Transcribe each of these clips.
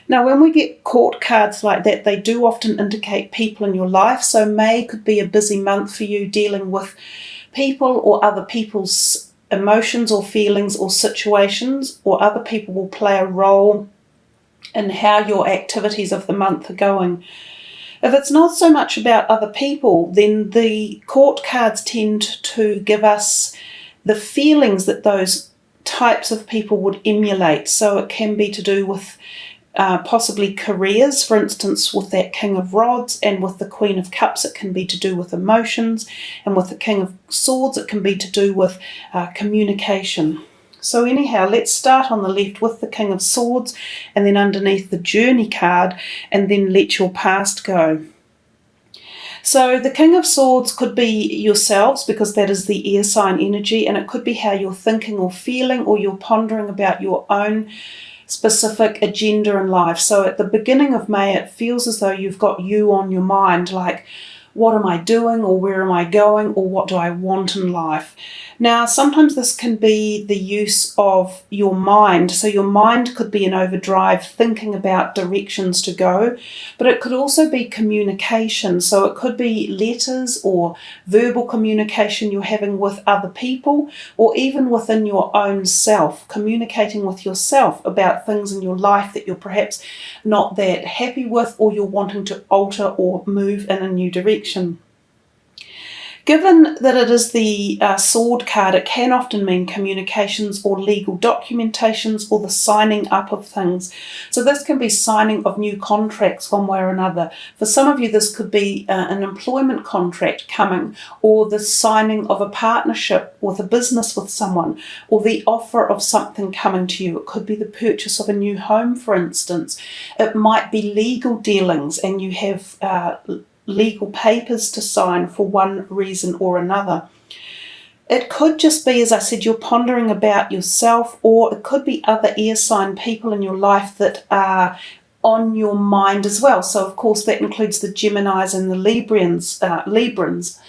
Now, when we get court cards like that, they do often indicate people in your life. So May could be a busy month for you dealing with people or other people's emotions or feelings or situations, or other people will play a role in how your activities of the month are going. If it's not so much about other people, then the court cards tend to give us the feelings that those types of people would emulate. So it can be to do with possibly careers, for instance, with that King of Rods, and with the Queen of Cups, it can be to do with emotions, and with the King of Swords, it can be to do with communication. So anyhow, let's start on the left with the King of Swords, and then underneath the Journey card, and then let your past go. So the King of Swords could be yourselves, because that is the air sign energy, and it could be how you're thinking or feeling, or you're pondering about your own specific agenda in life. So at the beginning of May, it feels as though you've got you on your mind, like, what am I doing, or where am I going, or what do I want in life? Now, sometimes this can be the use of your mind. So your mind could be in overdrive thinking about directions to go, but it could also be communication. So it could be letters or verbal communication you're having with other people, or even within your own self, communicating with yourself about things in your life that you're perhaps not that happy with, or you're wanting to alter or move in a new direction. Given that it is the sword card, it can often mean communications or legal documentations, or the signing up of things. So this can be signing of new contracts one way or another. For some of you, this could be an employment contract coming, or the signing of a partnership with a business with someone, or the offer of something coming to you. It could be the purchase of a new home, for instance. It might be legal dealings, and you have legal papers to sign for one reason or another. It could just be, as I said, you're pondering about yourself, or it could be other air sign people in your life that are on your mind as well. So of course that includes the Geminis and the Librans,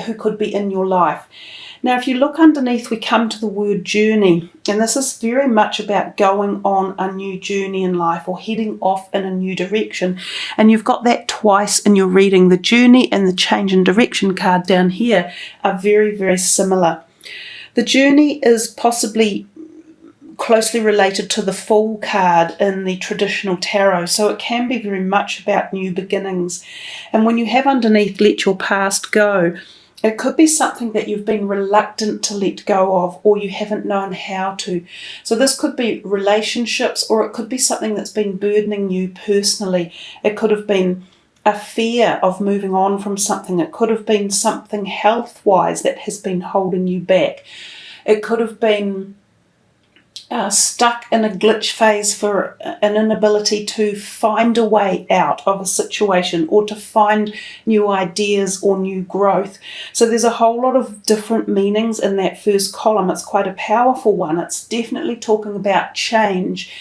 who could be in your life. Now, if you look underneath, we come to the word journey, and this is very much about going on a new journey in life, or heading off in a new direction. And you've got that twice in your reading. The journey and the change in direction card down here are very, very similar. The journey is possibly closely related to the Fool card in the traditional tarot, so it can be very much about new beginnings. And when you have underneath, let your past go, it could be something that you've been reluctant to let go of, or you haven't known how to. So this could be relationships, or it could be something that's been burdening you personally. It could have been a fear of moving on from something. It could have been something health-wise that has been holding you back. It could have been stuck in a glitch phase for an inability to find a way out of a situation, or to find new ideas or new growth. So there's a whole lot of different meanings in that first column. It's quite a powerful one. It's definitely talking about change.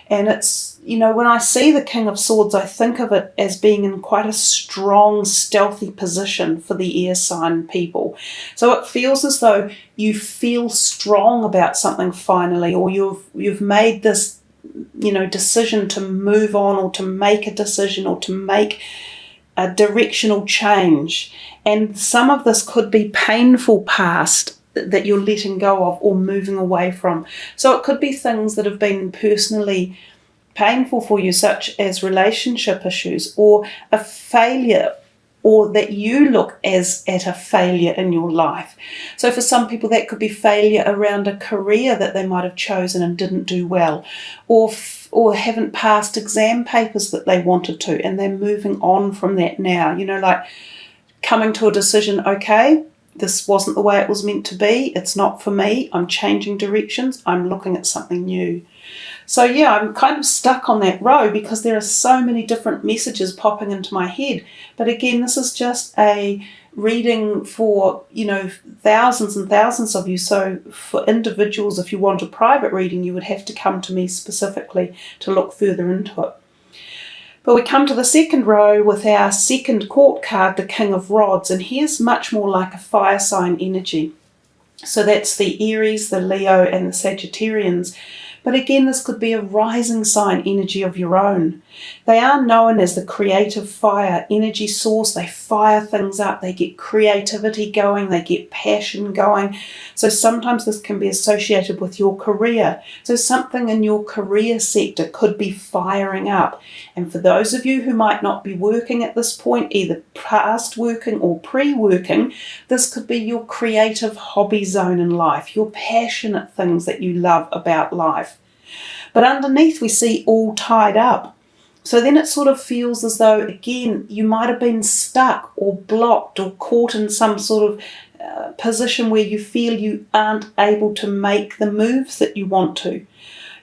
And it's, you know, when I see the King of Swords, I think of it as being in quite a strong, stealthy position for the air sign people. So it feels as though you feel strong about something finally, or you've made this, you know, decision to move on, or to make a decision, or to make a directional change. And some of this could be painful past that you're letting go of or moving away from. So it could be things that have been personally painful for you, such as relationship issues, or a failure, or that you look as at a failure in your life. So for some people, that could be failure around a career that they might have chosen and didn't do well, or haven't passed exam papers that they wanted to, and they're moving on from that now. You know, like coming to a decision, okay, this wasn't the way it was meant to be. It's not for me. I'm changing directions. I'm looking at something new. So yeah, I'm kind of stuck on that row, because there are so many different messages popping into my head. But again, this is just a reading for, you know, thousands and thousands of you. So for individuals, if you want a private reading, you would have to come to me specifically to look further into it. But we come to the second row with our second court card, the King of Rods, and here's much more like a fire sign energy. So that's the Aries, the Leo, and the Sagittarians. But again, this could be a rising sign energy of your own. They are known as the creative fire energy source. They fire things up. They get creativity going. They get passion going. So sometimes this can be associated with your career. So something in your career sector could be firing up. And for those of you who might not be working at this point, either past working or pre-working, this could be your creative hobby zone in life, your passionate things that you love about life. But underneath we see all tied up. So then it sort of feels as though, again, you might have been stuck or blocked or caught in some sort of position where you feel you aren't able to make the moves that you want to.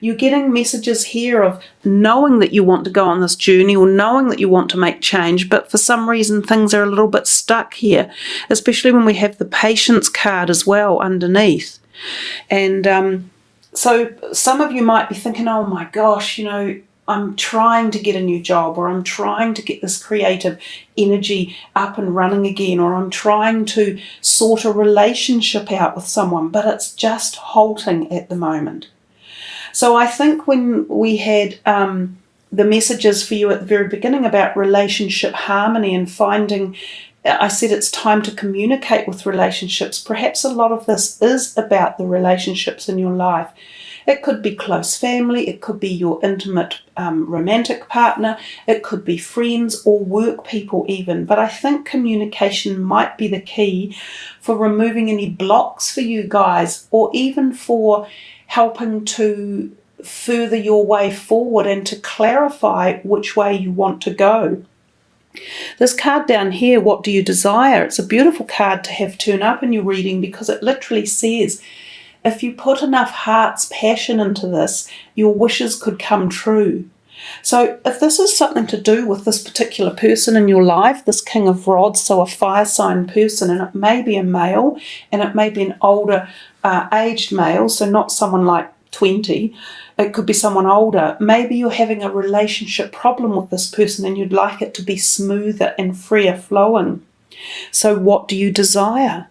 You're getting messages here of knowing that you want to go on this journey or knowing that you want to make change, but for some reason things are a little bit stuck here, especially when we have the patience card as well underneath. And so some of you might be thinking, oh my gosh, I'm trying to get a new job, or I'm trying to get this creative energy up and running again, or I'm trying to sort a relationship out with someone, but it's just halting at the moment. So I think when we had the messages for you at the very beginning about relationship harmony and finding, I said it's time to communicate with relationships. Perhaps a lot of this is about the relationships in your life. It could be close family, it could be your intimate romantic partner, it could be friends or work people even. But I think communication might be the key for removing any blocks for you guys, or even for helping to further your way forward and to clarify which way you want to go. This card down here, what do you desire? It's a beautiful card to have turn up in your reading, because it literally says, if you put enough heart's passion into this, your wishes could come true. So if this is something to do with this particular person in your life, this King of Rods, so a fire sign person, and it may be a male, and it may be an older aged male, so not someone like 20, it could be someone older. Maybe you're having a relationship problem with this person and you'd like it to be smoother and freer flowing. So what do you desire?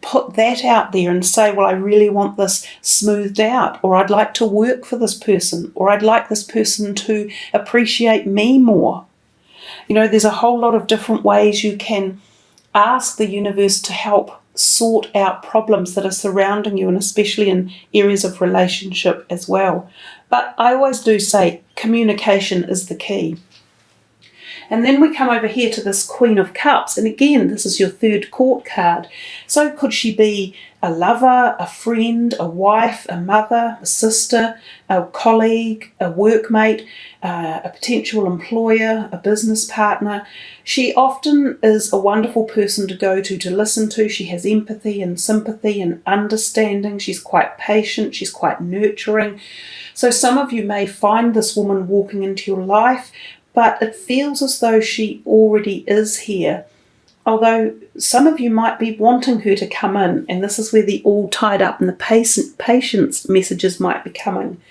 Put that out there and say, well, I really want this smoothed out, or I'd like to work for this person, or I'd like this person to appreciate me more. There's a whole lot of different ways you can ask the universe to help sort out problems that are surrounding you, and especially in areas of relationship as well. But I always do say communication is the key. And then we come over here to this Queen of Cups, and again, this is your third court card. So could she be a lover, a friend, a wife, a mother, a sister, a colleague, a workmate, a potential employer, a business partner? She often is a wonderful person to go to listen to. She has empathy and sympathy and understanding. She's quite patient. She's quite nurturing. So some of you may find this woman walking into your life, but it feels as though she already is here. Although some of you might be wanting her to come in, and this is where the all tied up and the patience messages might be coming.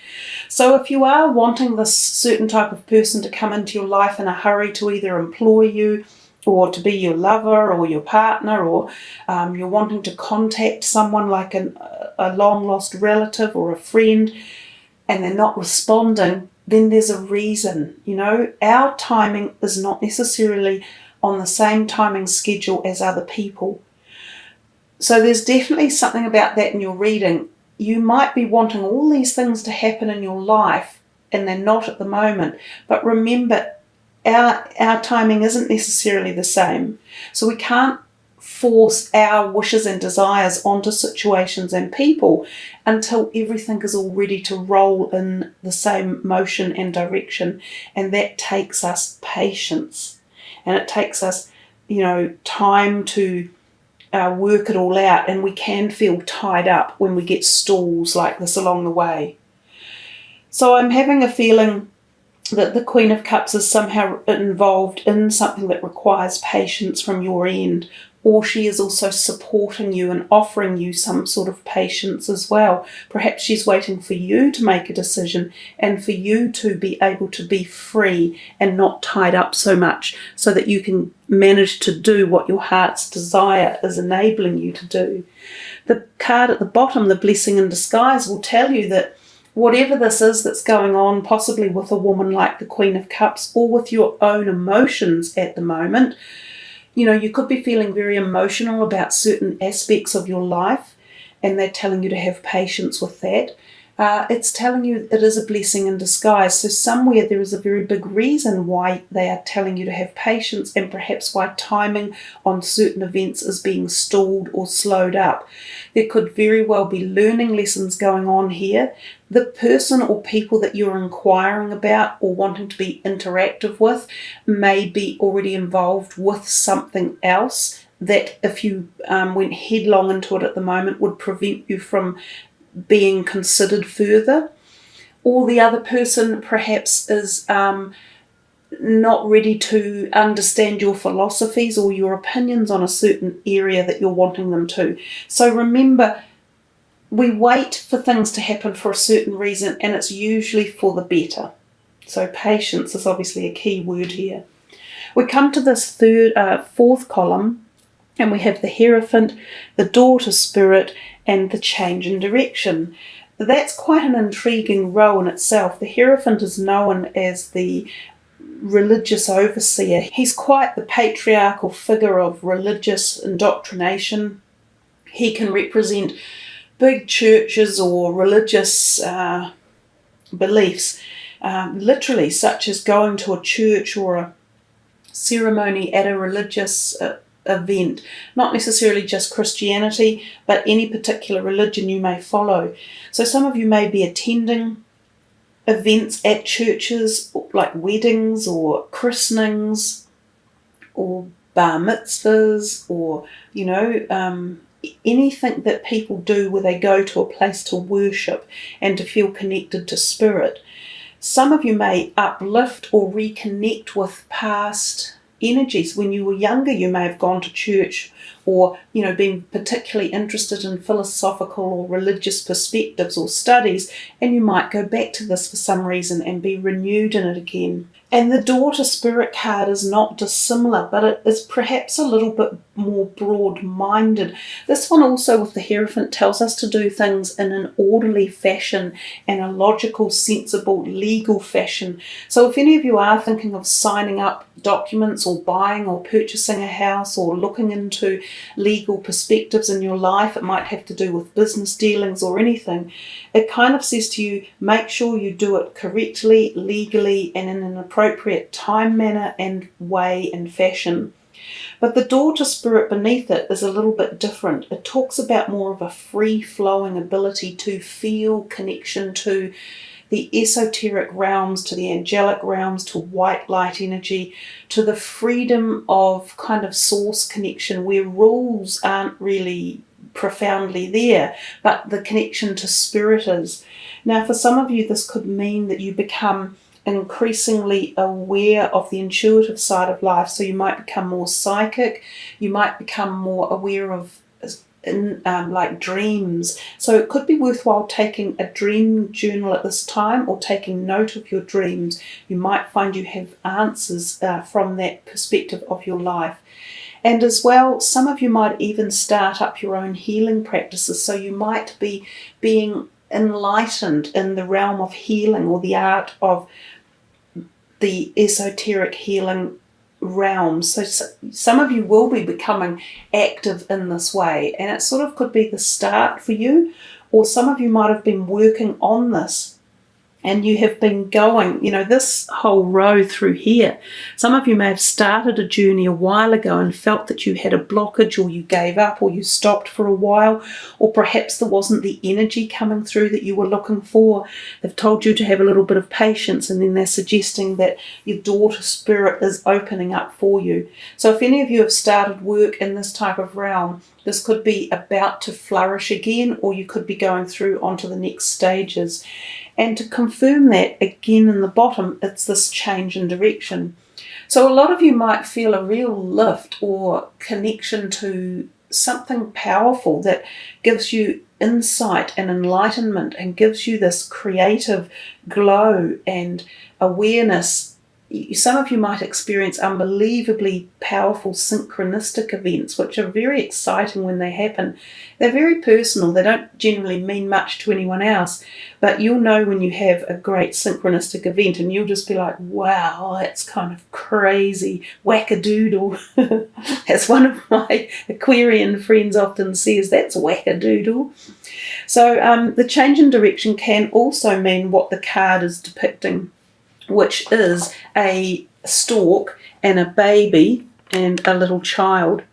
So if you are wanting this certain type of person to come into your life in a hurry to either employ you, or to be your lover or your partner, or you're wanting to contact someone like a long lost relative or a friend, and they're not responding, then there's a reason. Our timing is not necessarily on the same timing schedule as other people. So there's definitely something about that in your reading. You might be wanting all these things to happen in your life, and they're not at the moment. But remember, our timing isn't necessarily the same. So we can't force our wishes and desires onto situations and people until everything is all ready to roll in the same motion and direction. And that takes us patience. And it takes us, time to work it all out. And we can feel tied up when we get stalls like this along the way. So I'm having a feeling that the Queen of Cups is somehow involved in something that requires patience from your end, or she is also supporting you and offering you some sort of patience as well. Perhaps she's waiting for you to make a decision and for you to be able to be free and not tied up so much, so that you can manage to do what your heart's desire is enabling you to do. The card at the bottom, the Blessing in Disguise, will tell you that whatever this is that's going on, possibly with a woman like the Queen of Cups or with your own emotions at the moment, you could be feeling very emotional about certain aspects of your life, and they're telling you to have patience with that. It's telling you it is a blessing in disguise. So somewhere there is a very big reason why they are telling you to have patience, and perhaps why timing on certain events is being stalled or slowed up. There could very well be learning lessons going on here. The person or people that you're inquiring about or wanting to be interactive with may be already involved with something else that, if you went headlong into it at the moment, would prevent you from being considered further. Or the other person perhaps is not ready to understand your philosophies or your opinions on a certain area that you're wanting them to. So remember, we wait for things to happen for a certain reason, and it's usually for the better. So patience is obviously a key word here. We come to this fourth column, and we have the Hierophant, the Daughter Spirit, and the change in direction. That's quite an intriguing role in itself. The Hierophant is known as the religious overseer. He's quite the patriarchal figure of religious indoctrination. He can represent big churches or religious beliefs, literally, such as going to a church or a ceremony at a religious event, not necessarily just Christianity, but any particular religion you may follow. So some of you may be attending events at churches, like weddings or christenings or bar mitzvahs, or anything that people do where they go to a place to worship and to feel connected to spirit. Some of you may uplift or reconnect with past energies. When you were younger, you may have gone to church or, been particularly interested in philosophical or religious perspectives or studies, and you might go back to this for some reason and be renewed in it again. And the Daughter Spirit card is not dissimilar, but it is perhaps a little bit more broad-minded. This one also with the Hierophant tells us to do things in an orderly fashion and a logical, sensible, legal fashion. So if any of you are thinking of signing up documents or buying or purchasing a house or looking into legal perspectives in your life, it might have to do with business dealings or anything, it kind of says to you, make sure you do it correctly, legally, and in an appropriate time, manner, and way and fashion. But the Daughter Spirit beneath it is a little bit different. It talks about more of a free-flowing ability to feel connection to the esoteric realms, to the angelic realms, to white light energy, to the freedom of kind of source connection where rules aren't really profoundly there, but the connection to spirit is. Now, for some of you, this could mean that you become increasingly aware of the intuitive side of life. So you might become more psychic, you might become more aware of like dreams. So it could be worthwhile taking a dream journal at this time, or taking note of your dreams. You might find you have answers from that perspective of your life. And as well, some of you might even start up your own healing practices. So you might be being enlightened in the realm of healing or the art of the esoteric healing realm. So some of you will be becoming active in this way, and it sort of could be the start for you, or some of you might have been working on this and you have been going, this whole row through here. Some of you may have started a journey a while ago and felt that you had a blockage, or you gave up, or you stopped for a while, or perhaps there wasn't the energy coming through that you were looking for. They've told you to have a little bit of patience, and then they're suggesting that your Daughter Spirit is opening up for you. So if any of you have started work in this type of realm, this could be about to flourish again, or you could be going through onto the next stages. And to confirm that, again in the bottom, it's this change in direction. So a lot of you might feel a real lift or connection to something powerful that gives you insight and enlightenment and gives you this creative glow and awareness some of you might experience unbelievably powerful synchronistic events, which are very exciting when they happen. They're very personal. They don't generally mean much to anyone else, but you'll know when you have a great synchronistic event, and you'll just be like, wow, that's kind of crazy, wackadoodle. As one of my Aquarian friends often says, that's wackadoodle. So the change in direction can also mean what the card is depicting, which is a stork and a baby and a little child.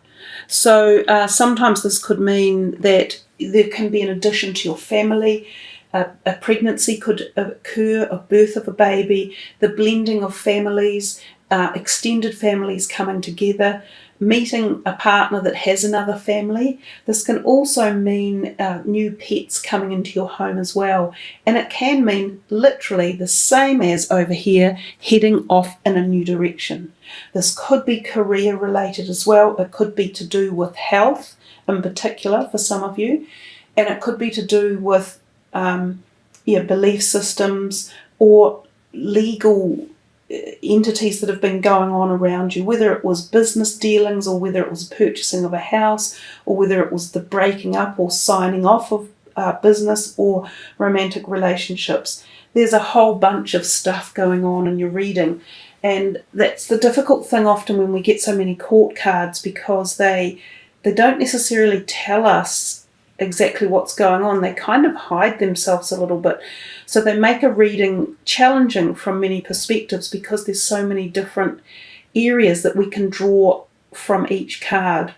So sometimes this could mean that there can be an addition to your family. A pregnancy could occur, a birth of a baby, the blending of families, extended families coming together, meeting a partner that has another family. This can also mean new pets coming into your home as well. And it can mean literally the same as over here, heading off in a new direction. This could be career related as well. It could be to do with health in particular for some of you. And it could be to do with belief systems or legal entities that have been going on around you, whether it was business dealings or whether it was purchasing of a house or whether it was the breaking up or signing off of business or romantic relationships. There's a whole bunch of stuff going on in your reading, and that's the difficult thing often when we get so many court cards, because they don't necessarily tell us exactly what's going on. They kind of hide themselves a little bit. So they make a reading challenging from many perspectives because there's so many different areas that we can draw from each card.